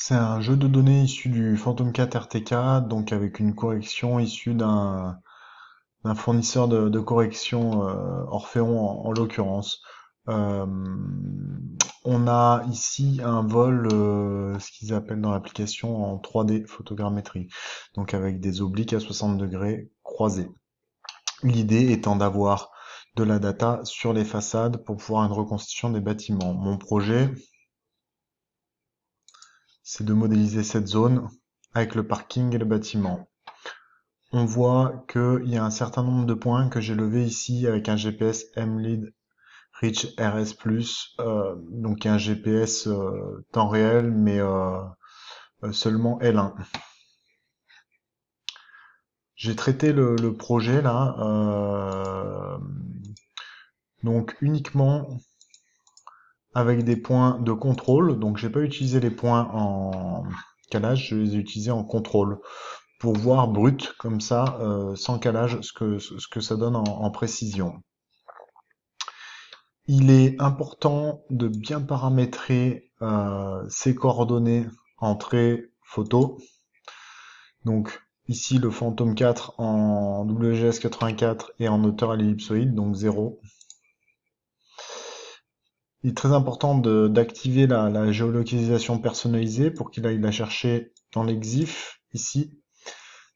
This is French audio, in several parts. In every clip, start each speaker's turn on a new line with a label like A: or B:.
A: C'est un jeu de données issu du Phantom 4 RTK, donc avec une correction issue d'un fournisseur de correction, Orphéon en l'occurrence. Euh, on a ici un vol, ce qu'ils appellent dans l'application en 3D photogrammétrie, donc avec des obliques à 60 degrés croisés. L'idée étant d'avoir de la data sur les façades pour pouvoir une reconstitution des bâtiments. Mon projet, c'est de modéliser cette zone avec le parking et le bâtiment. On voit qu'il y a un certain nombre de points que j'ai levés ici avec un GPS MLead Reach RS+, donc un GPS temps réel, mais seulement L1. J'ai traité le projet là, donc uniquement avec des points de contrôle, donc j'ai pas utilisé les points en calage, je les ai utilisés en contrôle, pour voir brut comme ça, sans calage, ce que ça donne en précision. Il est important de bien paramétrer ces coordonnées entrée photo. Donc ici le Phantom 4 en WGS 84 et en hauteur à l'ellipsoïde, donc 0. Il est très important d'activer la géolocalisation personnalisée pour qu'il aille la chercher dans l'exif ici.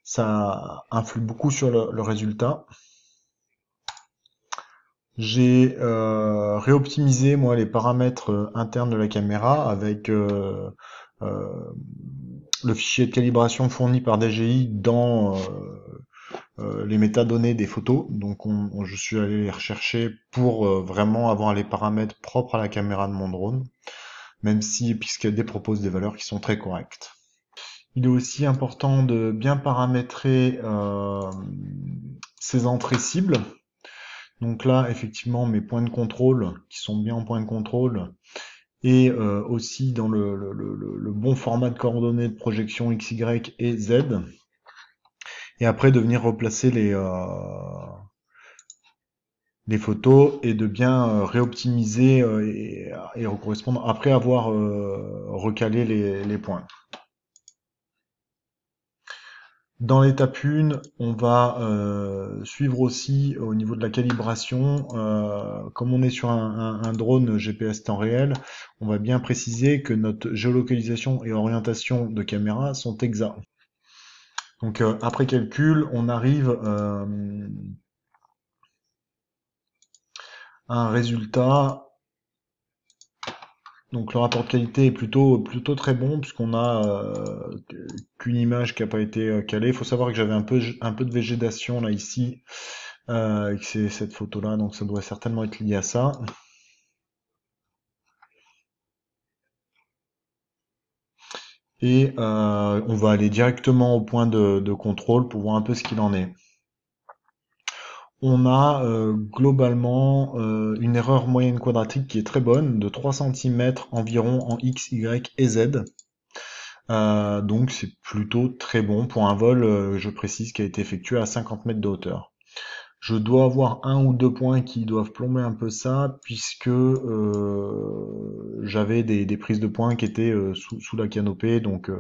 A: Ça influe beaucoup sur le résultat. J'ai réoptimisé moi les paramètres internes de la caméra avec euh, le fichier de calibration fourni par DJI dans les métadonnées des photos. Donc je suis allé les rechercher pour vraiment avoir les paramètres propres à la caméra de mon drone, même si Pixel propose des valeurs qui sont très correctes. Il est aussi important de bien paramétrer ses entrées cibles. Donc là, effectivement, mes points de contrôle, qui sont bien en point de contrôle, et aussi dans le bon format de coordonnées de projection X, Y et Z. Et après, de venir replacer les photos et de bien réoptimiser et correspondre après avoir recalé les points. Dans l'étape 1, on va suivre aussi au niveau de la calibration, comme on est sur un drone GPS temps réel, on va bien préciser que notre géolocalisation et orientation de caméra sont exacts. Donc après calcul, on arrive à un résultat. Donc le rapport de qualité est plutôt très bon puisqu'on a qu'une image qui n'a pas été calée. Il faut savoir que j'avais un peu de végétation là ici, que c'est cette photo-là, donc ça doit certainement être lié à ça. Et on va aller directement au point de contrôle pour voir un peu ce qu'il en est. On a globalement une erreur moyenne quadratique qui est très bonne, de 3 cm environ en X, Y et Z. Donc c'est plutôt très bon pour un vol, je précise, qui a été effectué à 50 mètres de hauteur. Je dois avoir un ou deux points qui doivent plomber un peu ça, puisque j'avais des prises de points qui étaient sous la canopée, donc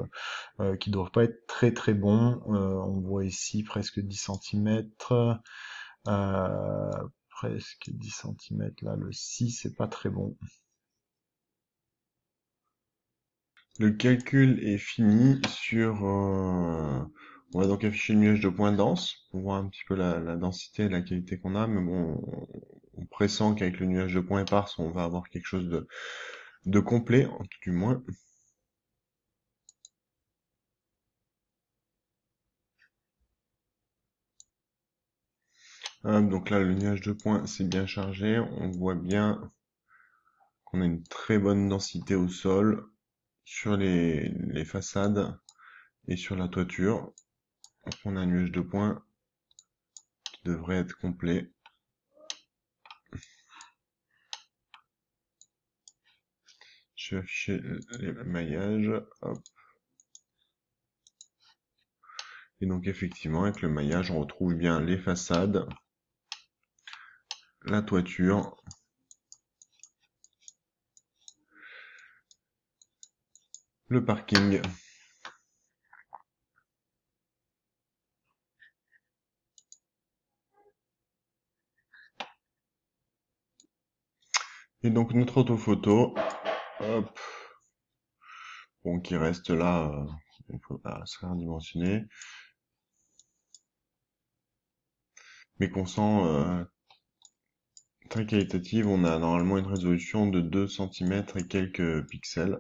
A: qui doivent pas être très très bons. On voit ici presque 10 cm, presque 10 cm, là le 6 c'est pas très bon. Le calcul est fini sur... on va donc afficher le nuage de points denses pour voir un petit peu la densité et la qualité qu'on a, mais bon, on pressent qu'avec le nuage de points épars, on va avoir quelque chose de complet, en tout du moins. Donc là, le nuage de points, c'est bien chargé. On voit bien qu'on a une très bonne densité au sol, sur les façades et sur la toiture. Donc on a un nuage de points qui devrait être complet. Je vais afficher les maillages. Hop. Et donc effectivement, avec le maillage, on retrouve bien les façades, la toiture, le parking. Et donc notre autophoto, hop, bon, qui reste là, on peut pas se redimensionner, mais qu'on sent très qualitative. On a normalement une résolution de 2 centimètres et quelques pixels.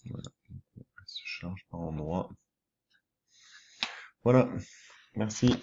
A: Voilà, elle se charge par endroit. Voilà, merci.